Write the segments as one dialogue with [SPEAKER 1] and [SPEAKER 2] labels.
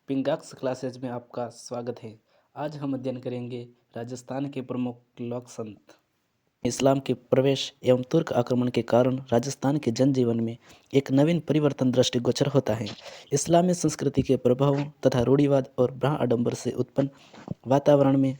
[SPEAKER 1] पिंगाक्स classes में आपका स्वागत है। आज हम अध्ययन करेंगे राजस्थान के प्रमुख लोक संत। इस्लाम के प्रवेश एवं तुर्क आक्रमण के कारण राजस्थान के जनजीवन में एक नवीन परिवर्तन दृष्टिगोचर होता है। इस्लामी संस्कृति के प्रभावों तथा रूढ़िवाद और ब्रह्म आडंबर से उत्पन्न वातावरण में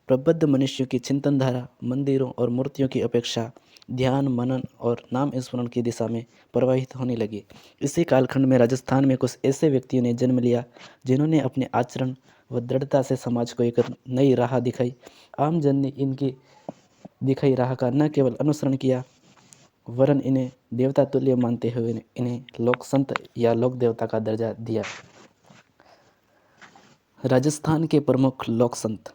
[SPEAKER 1] प्रबुद्ध मनुष्यों की चिंतन धारा मंदिरों और मूर्तियों की अपेक्षा ध्यान मनन और नाम स्मरण की दिशा में प्रवाहित होने लगी। इसी कालखंड में राजस्थान में कुछ ऐसे व्यक्तियों ने जन्म लिया जिन्होंने अपने आचरण व दृढ़ता से समाज को एक नई राह दिखाई। आम जन ने इनकी दिखाई राह का न केवल अनुसरण किया वरन इन्हें देवता तुल्य मानते हुए इन्हें लोक संत या लोक देवता का दर्जा दिया। राजस्थान के प्रमुख लोक संत।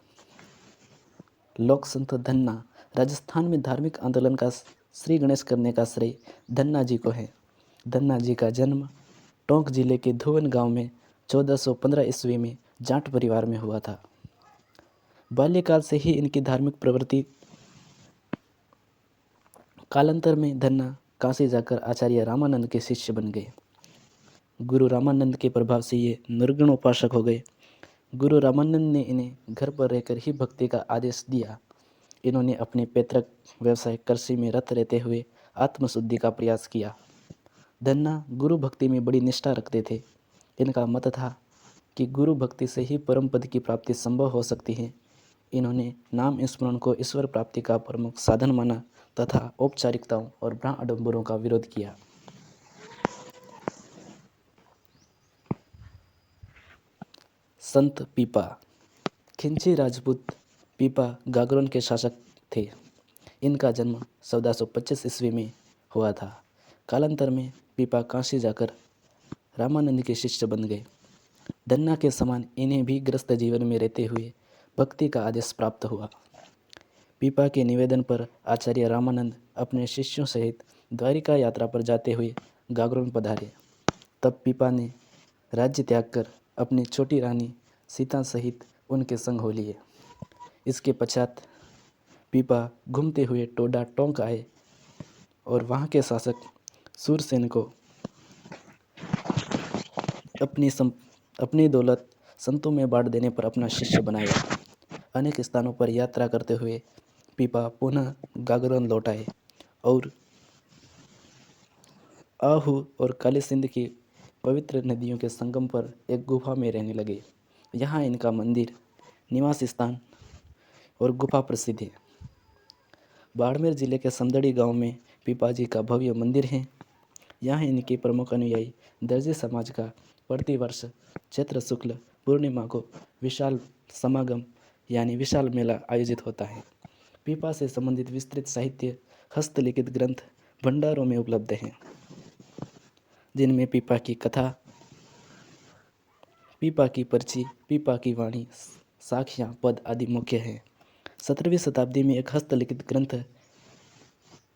[SPEAKER 1] लोक संत धन्ना। राजस्थान में धार्मिक आंदोलन का श्री गणेश करने का श्रेय धन्ना जी को है। धन्ना जी का जन्म टोंक जिले के धुवन गांव में 1415 ईस्वी में जाट परिवार में हुआ था। बाल्यकाल से ही इनकी धार्मिक प्रवृत्ति कालांतर में धन्ना काशी जाकर आचार्य रामानंद के शिष्य बन गए। गुरु रामानंद के प्रभाव से ये निर्गुण उपासक हो गए। गुरु रामानंद ने इन्हें घर पर रहकर ही भक्ति का आदेश दिया। इन्होंने अपने पैतृक व्यवसाय कृषि में रत रहते हुए आत्मशुद्धि का प्रयास किया। धन्ना गुरु भक्ति में बड़ी निष्ठा रखते थे। इनका मत था कि गुरु भक्ति से ही परम पद की प्राप्ति संभव हो सकती है। इन्होंने नाम स्मरण को ईश्वर प्राप्ति का प्रमुख साधन माना तथा औपचारिकताओं और ब्रह्म आडंबरों का विरोध किया। संत पीपा। खिंची राजपूत पीपा गागरोन के शासक थे। इनका जन्म 1425 ईस्वी में हुआ था। कालांतर में पीपा काशी जाकर रामानंद के शिष्य बन गए। धन्ना के समान इन्हें भी गृहस्थ जीवन में रहते हुए भक्ति का आदेश प्राप्त हुआ। पीपा के निवेदन पर आचार्य रामानंद अपने शिष्यों सहित द्वारिका यात्रा पर जाते हुए गागरोन पधारे। तब पीपा ने राज्य त्याग कर अपनी छोटी रानी सीता सहित उनके संग हो लिए। इसके पश्चात पीपा घूमते हुए टोडा टोंक आए और वहाँ के शासक सूरसेन को अपनी दौलत संतों में बांट देने पर अपना शिष्य बनाया। अनेक स्थानों पर यात्रा करते हुए पीपा पुनः गागरोन लौट आए और आहू और काली सिंध की पवित्र नदियों के संगम पर एक गुफा में रहने लगे। यहाँ इनका मंदिर निवास स्थान और गुफा प्रसिद्ध है। बाड़मेर जिले के समदड़ी गांव में पीपाजी का भव्य मंदिर है। यहाँ इनके प्रमुख अनुयायी दर्जी समाज का प्रतिवर्ष चैत्र शुक्ल पूर्णिमा को विशाल समागम यानी विशाल मेला आयोजित होता है। पीपा से संबंधित विस्तृत साहित्य हस्तलिखित ग्रंथ भंडारों में उपलब्ध हैं, जिनमें पीपा की कथा, पीपा की पर्ची, पीपा की वाणी, साखियाँ, पद आदि मुख्य हैं। 17वीं शताब्दी में एक हस्तलिखित ग्रंथ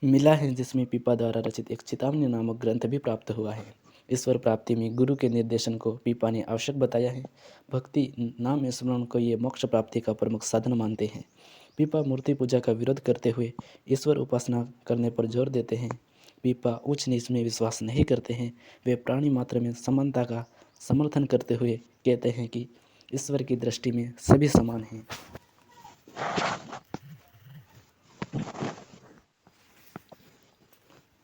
[SPEAKER 1] मिला है जिसमें पीपा द्वारा रचित एक चेतावनी नामक ग्रंथ भी प्राप्त हुआ है। ईश्वर प्राप्ति में गुरु के निर्देशन को पीपा ने आवश्यक बताया है। भक्ति नाम स्मरण को ये मोक्ष प्राप्ति का प्रमुख साधन मानते हैं। पीपा मूर्ति पूजा का विरोध करते हुए ईश्वर उपासना करने पर जोर देते हैं। पीपा ऊंच नीच में विश्वास नहीं करते हैं। वे प्राणी मात्र में समानता का समर्थन करते हुए कहते हैं कि ईश्वर की दृष्टि में सभी समान हैं।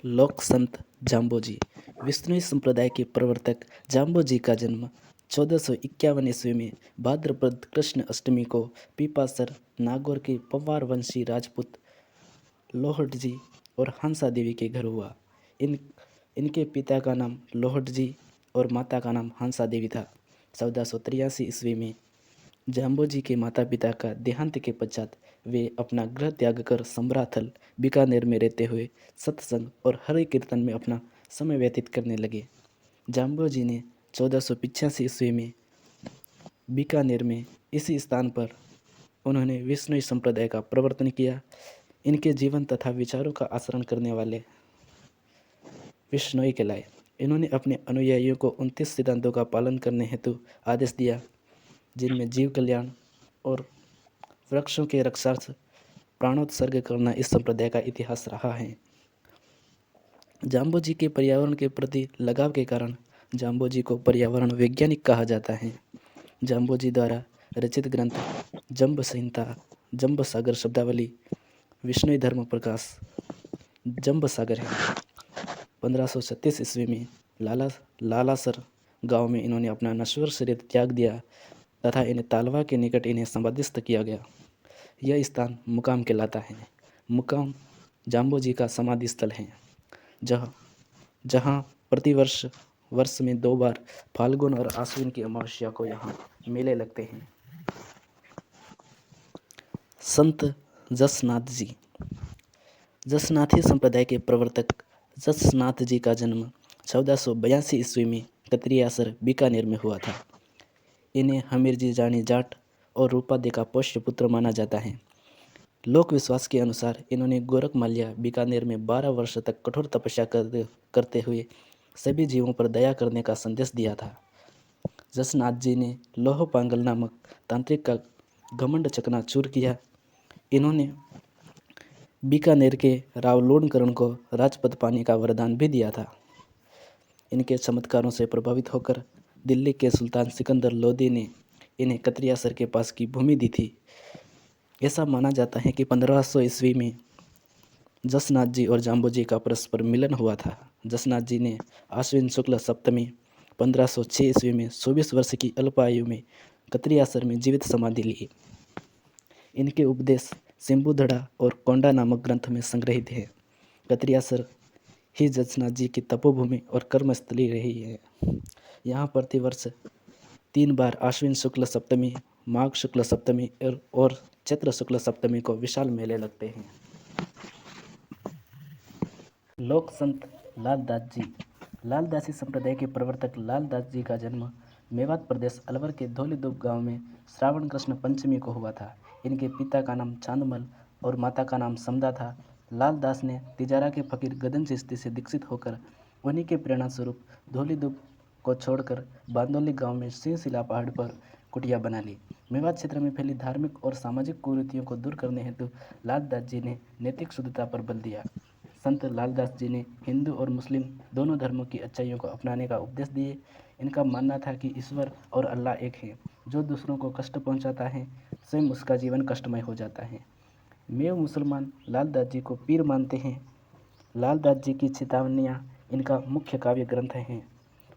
[SPEAKER 1] लोक संत जाम्बोजी। विष्णुई संप्रदाय के प्रवर्तक जाम्बोजी का जन्म 1451 ईस्वी में भाद्रपद कृष्ण अष्टमी को पीपासर नागौर के पवार वंशी राजपूत लोहट जी और हंसा देवी के घर हुआ। इनके पिता का नाम लोहट जी और माता का नाम हंसा देवी था। 1483 ईस्वी में जाम्बोजी के माता पिता का देहांत के पश्चात वे अपना गृह त्याग कर सम्राथल बीकानेर में रहते हुए सत्संग और हरि कीर्तन में अपना समय व्यतीत करने लगे। जाम्बोजी ने 1485 ईस्वी में बीकानेर में इसी स्थान पर उन्होंने विष्णुई संप्रदाय का प्रवर्तन किया। इनके जीवन तथा विचारों का आचरण करने वाले विष्णुई कहलाए। इन्होंने अपने अनुयायियों को 29 सिद्धांतों का पालन करने हेतु आदेश दिया, जिनमें जीव कल्याण और वृक्षों के रक्षार्थ प्राणोत्सर्ग करना इस संप्रदाय का इतिहास रहा है। जाम्बोजी के पर्यावरण के प्रति लगाव के कारण जाम्बोजी को पर्यावरण वैज्ञानिक कहा जाता है। जाम्बोजी द्वारा रचित ग्रंथ जंब संहिता, जंब सागर शब्दावली, विष्णु धर्म प्रकाश जंब सागर है। 1536 ईस्वी में लालासर गांव में इन्होंने अपना नश्वर शरीर त्याग दिया तथा इन्हें तालवा के निकट इन्हें समाधिस्थ किया गया। यह स्थान मुकाम कहलाता है। मुकाम जाम्बोजी का समाधि स्थल है, जहाँ प्रतिवर्ष वर्ष में 2 बार फाल्गुन और आश्विन की अमावस्या को यहाँ मेले लगते हैं। संत जसनाथ जी। जसनाथी संप्रदाय के प्रवर्तक जसनाथ जी का जन्म 1482 ईस्वी में कतरियासर बीकानेर में हुआ था। इन्हें हमीरजी जानी जाट और रूपादे का पोष्य पुत्र माना जाता है। लोक विश्वास के अनुसार इन्होंने गोरखमाल्या बीकानेर में 12 वर्ष तक कठोर तपस्या करते हुए सभी जीवों पर दया करने का संदेश दिया था। जसनाथ जी ने लोह पांगल नामक तांत्रिक का घमंड चकनाचूर किया। इन्होंने बीकानेर के राव लोणकरण को राजपद पाने का वरदान भी दिया था। इनके चमत्कारों से प्रभावित होकर दिल्ली के सुल्तान सिकंदर लोदी ने इन्हें कतरियासर के पास की भूमि दी थी। ऐसा माना जाता है कि 1500 ईस्वी में जसनाथ जी और जाम्बोजी का परस्पर मिलन हुआ था। जसनाथ जी ने आश्विन शुक्ल सप्तमी 1506 ईस्वी में 24 वर्ष की अल्प आयु में कतरियासर में जीवित समाधि ली। इनके उपदेश सिंबुधड़ा और कोंडा नामक ग्रंथ में संग्रहित है। कतरियासर ही जसनाथ जी की तपोभूमि और कर्मस्थली रही है। यहाँ प्रतिवर्ष 3 बार आश्विन शुक्ल सप्तमी, माघ शुक्ल सप्तमी और चैत्र शुक्ल सप्तमी को विशाल मेले लगते हैं। लोक संत लालदास जी। लालदासी संप्रदाय के प्रवर्तक लालदास जी का जन्म मेवात प्रदेश अलवर के धौलीदुब गांव में श्रावण कृष्ण पंचमी को हुआ था। इनके पिता का नाम चांदमल और माता का नाम समदा था। लालदास ने तिजारा के फकीर गदन चिश्ती से दीक्षित होकर उन्हीं के प्रेरणा स्वरूप धौलीदुब को छोड़कर बांदोली गांव में सिंहशिला पहाड़ पर कुटिया बना ली। मेवात क्षेत्र में फैली धार्मिक और सामाजिक कुरीतियों को दूर करने हेतु लालदास जी ने नैतिक शुद्धता पर बल दिया। संत लालदास जी ने हिंदू और मुस्लिम दोनों धर्मों की अच्छाइयों को अपनाने का उपदेश दिए। इनका मानना था कि ईश्वर और अल्लाह एक है। जो दूसरों को कष्ट पहुंचाता है स्वयं उसका जीवन कष्टमय हो जाता है। मेव मुसलमान लालदास जी को पीर मानते हैं। लालदास जी की चेतावनियाँ इनका मुख्य काव्य ग्रंथ हैं।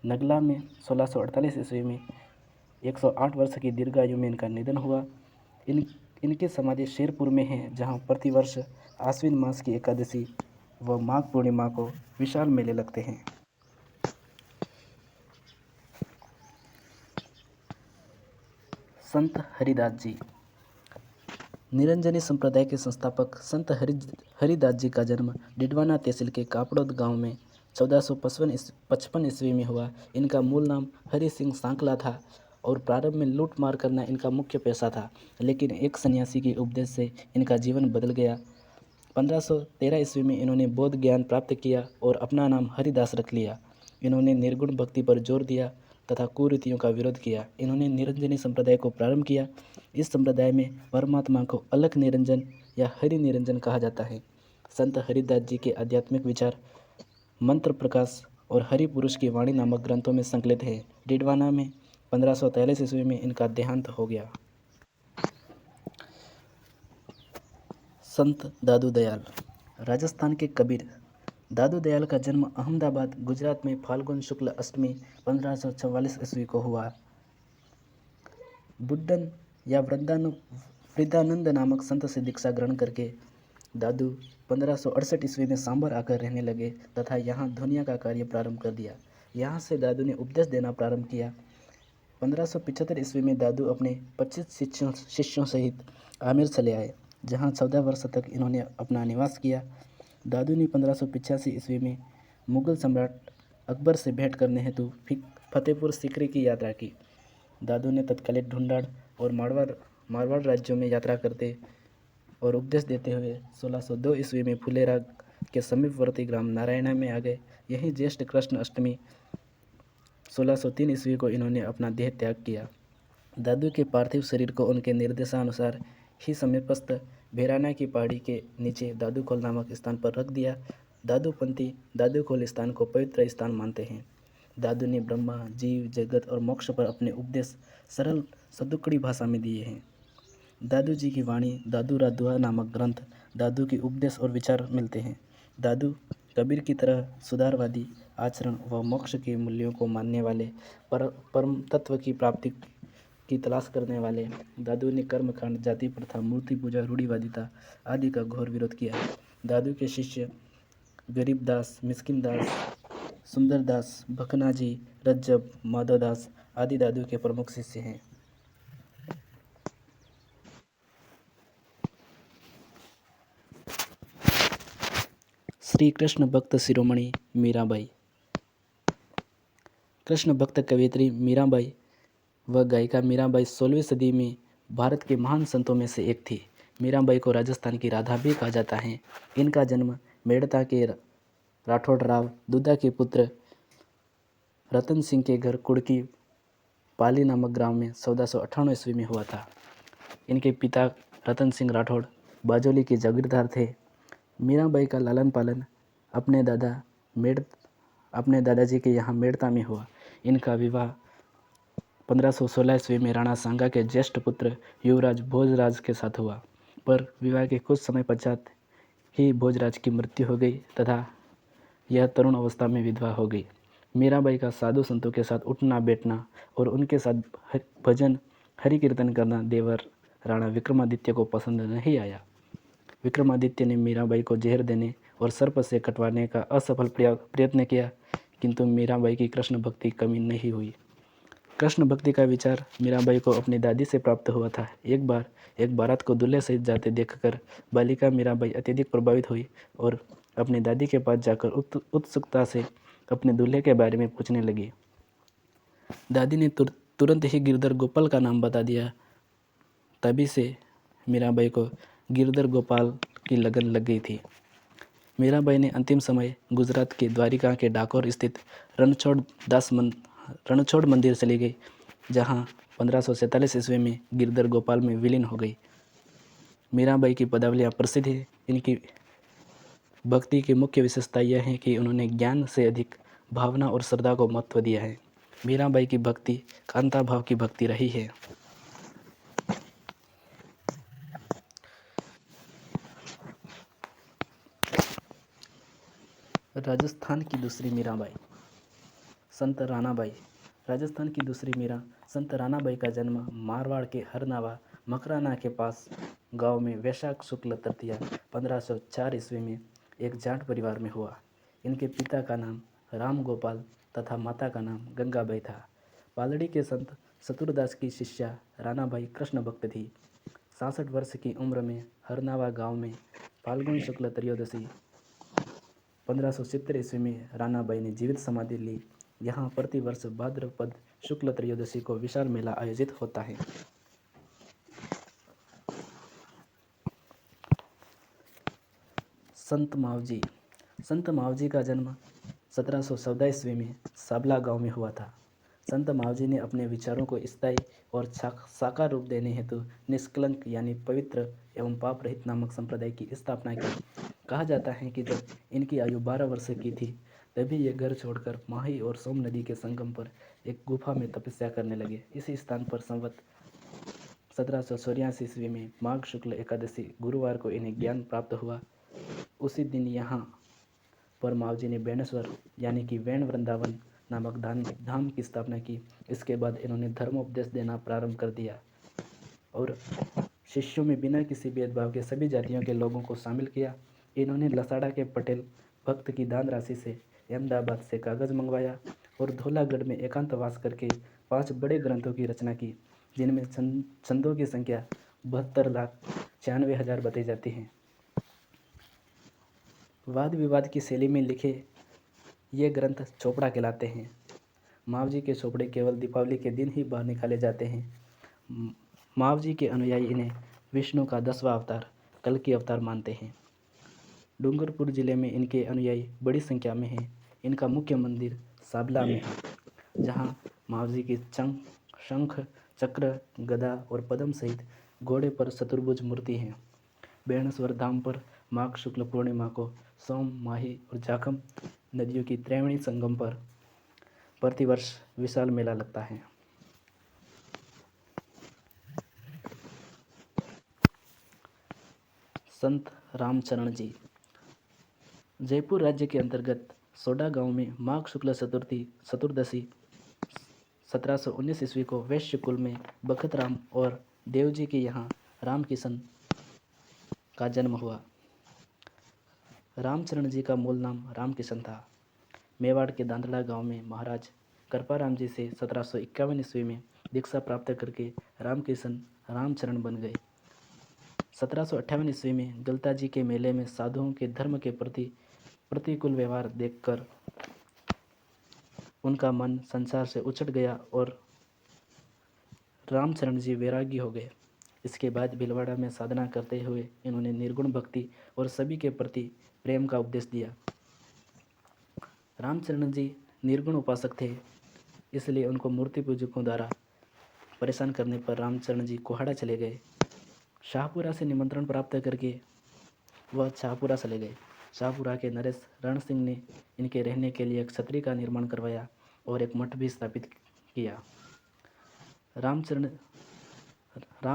[SPEAKER 1] नगला में 1648 ईस्वी में 108 वर्ष की दीर्घायु में इनका निधन हुआ। इनकी समाधि शेरपुर में है, जहाँ प्रतिवर्ष आश्विन मास की एकादशी व माघ पूर्णिमा को विशाल मेले लगते हैं। संत हरिदास जी। निरंजनी संप्रदाय के संस्थापक संत हरिदास जी का जन्म डिडवाना तहसील के कापड़ोद गांव में 1455 ईस्वी में हुआ। इनका मूल नाम हरि सिंह सांकला था और प्रारंभ में लूट मार करना इनका मुख्य पेशा था, लेकिन एक सन्यासी के उपदेश से इनका जीवन बदल गया। 1513 ईस्वी में इन्होंने बौद्ध ज्ञान प्राप्त किया और अपना नाम हरिदास रख लिया। इन्होंने निर्गुण भक्ति पर जोर दिया तथा कुरीतियों का विरोध किया। इन्होंने निरंजनी संप्रदाय को प्रारंभ किया। इस संप्रदाय में परमात्मा को अलख निरंजन या हरि निरंजन कहा जाता है। संत हरिदास जी के आध्यात्मिक विचार मंत्र प्रकाश और हरि पुरुष की वाणी नामक ग्रंथों में संकलित है। डिडवाना में 1543 ईस्वी में इनका देहांत हो गया। संत दादू दयाल। राजस्थान के कबीर दादू दयाल का जन्म अहमदाबाद गुजरात में फाल्गुन शुक्ल अष्टमी 1544 ईस्वी को हुआ। बुड्ढन या वृद्धानंद नामक संत से दीक्षा ग्रहण करके दादू 1568 ईस्वी में सांबर आकर रहने लगे तथा यहाँ धुनिया का कार्य प्रारंभ कर दिया। यहाँ से दादू ने उपदेश देना प्रारंभ किया। 1575 ईस्वी में दादू अपने 25 शिष्यों सहित आमेर चले आए, जहाँ 14 वर्ष तक इन्होंने अपना निवास किया। दादू ने 1585 ईस्वी में मुगल सम्राट अकबर से भेंट करने हेतु फतेहपुर सीकरी की यात्रा की। दादू ने तत्कालीन ढूंढाड़ और मारवाड़ राज्यों में यात्रा करते और उपदेश देते हुए 1602 ईस्वी में फुलेरा के समीपवर्ती ग्राम नारायणा में आ गए। यहीं ज्येष्ठ कृष्ण अष्टमी 1603 ईस्वी को इन्होंने अपना देह त्याग किया। दादू के पार्थिव शरीर को उनके निर्देशानुसार ही समीपस्थ भैराना की पहाड़ी के नीचे दादूखोल नामक स्थान पर रख दिया। दादूपंथी दादूखोल स्थान को पवित्र स्थान मानते हैं। दादू ने ब्रह्मा, जीव, जगत और मोक्ष पर अपने उपदेश सरल सदुकड़ी भाषा में दिए हैं। दादू जी की वाणी दादू रादुआ नामक ग्रंथ दादू के उपदेश और विचार मिलते हैं। दादू कबीर की तरह सुधारवादी आचरण व मोक्ष के मूल्यों को मानने वाले परम तत्व की प्राप्ति की तलाश करने वाले। दादू ने कर्मकांड, जाति प्रथा, मूर्ति पूजा, रूढ़िवादिता आदि का घोर विरोध किया। दादू के शिष्य गरीबदास, मिस्किनदास, सुंदरदास, भकनाजी, रज्जब, माधवदास आदि दादू के प्रमुख शिष्य हैं। श्री कृष्ण भक्त शिरोमणि मीराबाई। कृष्ण भक्त कवयित्री मीराबाई व गायिका मीराबाई 16वीं सदी में भारत के महान संतों में से एक थी। मीराबाई को राजस्थान की राधा भी कहा जाता है। इनका जन्म मेड़ता के राठौड़ राव दुद्धा के पुत्र रतन सिंह के घर कुड़की पाली नामक ग्राम में 1498 ईस्वी में हुआ था। इनके पिता रतन सिंह राठौड़ बाजोली के जागीरदार थे। मीराबाई का लालन पालन अपने दादाजी के यहाँ मेड़ता में हुआ। इनका विवाह 1516 ईस्वी में राणा सांगा के ज्येष्ठ पुत्र युवराज भोजराज के साथ हुआ, पर विवाह के कुछ समय पश्चात ही भोजराज की मृत्यु हो गई तथा यह तरुण अवस्था में विधवा हो गई। मीराबाई का साधु संतों के साथ उठना बैठना और उनके साथ भजन हरि कीर्तन करना देवर राणा विक्रमादित्य को पसंद नहीं आया। विक्रमादित्य ने मीराबाई को जहर देने और सर्प से कटवाने का असफल प्रयत्न किया, किंतु मीराबाई की कृष्ण भक्ति कमी नहीं हुई। कृष्ण भक्ति का विचार मीराबाई को अपनी दादी से प्राप्त हुआ था। एक बार एक बारात को दूल्हे सहित जाते देखकर बालिका मीराबाई अत्यधिक प्रभावित हुई और अपनी दादी के पास जाकर उत्सुकता से अपने दूल्हे के बारे में पूछने लगी। दादी ने तुरंत ही गिरधर गोपाल का नाम बता दिया। तभी से मीराबाई को गिरधर गोपाल की लगन लग गई थी। मीराबाई ने अंतिम समय गुजरात के द्वारिका के डाकोर स्थित रणछोड़ मंदिर चली गई, जहां 1547 ईस्वी में गिरधर गोपाल में विलीन हो गई। मीराबाई की पदावलियाँ प्रसिद्ध है। इनकी भक्ति की मुख्य विशेषता यह है कि उन्होंने ज्ञान से अधिक भावना और श्रद्धा को महत्व दिया है। मीराबाई की भक्ति कांता भाव की भक्ति रही है। राजस्थान की दूसरी मीराबाई, संत रानाबाई। राजस्थान की दूसरी मीरा संत रानाबाई का जन्म मारवाड़ के हरनावा मकराना के पास गांव में वैशाख शुक्ल तृतीया 1504 ईस्वी में एक जाट परिवार में हुआ। इनके पिता का नाम राम गोपाल तथा माता का नाम गंगाबाई था। पालड़ी के संत सतुरदास की शिष्या रानाबाई कृष्ण भक्त थी। 66 वर्ष की उम्र में हरनावा गांव में फाल्गुन शुक्ल त्रयोदशी 1570 ईस्वी में रानाबाई ने जीवित समाधि ली। यहाँ प्रतिवर्ष भाद्रपद शुक्ल त्रयोदशी को विशाल मेला आयोजित होता है। संत मावजी। संत मावजी का जन्म 1714 ईस्वी में साबला गांव में हुआ था। संत मावजी ने अपने विचारों को स्थायी और साकार रूप देने हेतु निष्कलंक यानी पवित्र एवं पाप रहित नामक संप्रदाय की स्थापना की। कहा जाता है कि जब इनकी आयु 12 वर्ष की थी, तभी ये घर छोड़कर माही और सोम नदी के संगम पर एक गुफा में तपस्या करने लगे। इसी स्थान पर संवत 1784 ईस्वी में माघ शुक्ल एकादशी गुरुवार को इन्हें ज्ञान प्राप्त हुआ। उसी दिन यहाँ पर मावजी ने बेणेश्वर यानी कि वैण वृंदावन नामक धाम की स्थापना की। इसके बाद इन्होंने धर्मोपदेश देना प्रारंभ कर दिया और शिष्यों में बिना किसी भेदभाव के सभी जातियों के लोगों को शामिल किया। इन्होंने लसाड़ा के पटेल भक्त की दान राशि से अहमदाबाद से कागज़ मंगवाया और धौलागढ़ में एकांतवास करके 5 बड़े ग्रंथों की रचना की, जिनमें छंदों की संख्या 72,96,000 बताई जाती है। वाद विवाद की शैली में लिखे ये ग्रंथ चोपड़ा कहलाते हैं। मावजी के चोपड़े केवल दीपावली के दिन ही बाहर निकाले जाते हैं। मावजी के अनुयायी इन्हें विष्णु का 10वां अवतार कल्कि अवतार मानते हैं। डूंगरपुर जिले में इनके अनुयायी बड़ी संख्या में हैं। इनका मुख्य मंदिर साबला में है, जहाँ मावजी की शंख, चक्र, गदा और पद्म सहित घोड़े पर चतुर्भुज मूर्ति है। बेणेश्वर धाम पर माघ शुक्ल पूर्णिमा को सोम, माही और जाखम नदियों की त्रिवेणी संगम पर प्रतिवर्ष विशाल मेला लगता है। संत रामचरण जी। जयपुर राज्य के अंतर्गत सोडा गांव में माघ शुक्ल चतुर्दशी 1719 ईस्वी को वैश्य कुल में बखत राम और देवजी के यहाँ रामकिशन का जन्म हुआ। रामचरण जी का मूल नाम रामकिशन था। मेवाड़ के दांतड़ा गांव में महाराज कृपाराम जी से 1751 ईस्वी में दीक्षा प्राप्त करके रामकिशन रामचरण बन गए। 1758 ईस्वी में गलता जी के मेले में साधुओं के धर्म के प्रति प्रतिकूल व्यवहार देखकर उनका मन संसार से उचट गया और रामचरण जी वैरागी हो गए। इसके बाद भीलवाड़ा में साधना करते हुए इन्होंने निर्गुण भक्ति और सभी के प्रति प्रेम का उपदेश दिया। रामचरण जी निर्गुण उपासक थे, इसलिए उनको मूर्ति पूजकों द्वारा परेशान करने पर रामचरण जी कोहाड़ा चले गए। शाहपुरा से निमंत्रण प्राप्त करके वह शाहपुरा चले गए। शाहपुरा के नरेश रण सिंह ने इनके रहने के लिए एक छतरी का निर्माण करवाया और एक मठ भी स्थापित किया। राम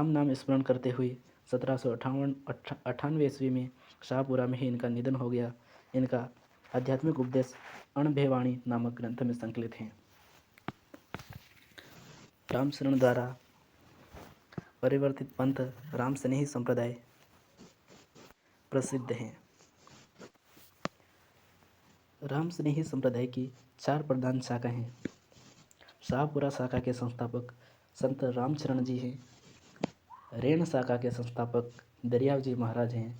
[SPEAKER 1] नाम स्मरण करते हुए 1798 ईस्वी में शाहपुरा में ही इनका निधन हो गया। इनका आध्यात्मिक उपदेश अणभेवाणी नामक ग्रंथ में संकलित हैं। रामचरण द्वारा परिवर्तित पंथ रामस्नेही संप्रदाय प्रसिद्ध हैं। रामस्नेही संप्रदाय की 4 प्रधान शाखा हैं। शाहपुरा शाखा के संस्थापक संत रामचरण जी हैं। रेण शाखा के संस्थापक दरियाव जी महाराज हैं।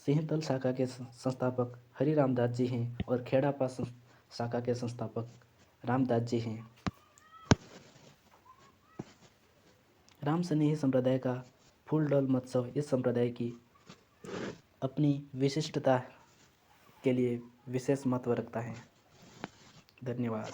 [SPEAKER 1] सिंहतल शाखा के संस्थापक हरि रामदास जी हैं और खेड़ापा शाखा के संस्थापक रामदास जी हैं। रामस्नेही संप्रदाय का फूल डोल महोत्सव इस संप्रदाय की अपनी विशिष्टता के लिए विशेष महत्व रखता है। धन्यवाद।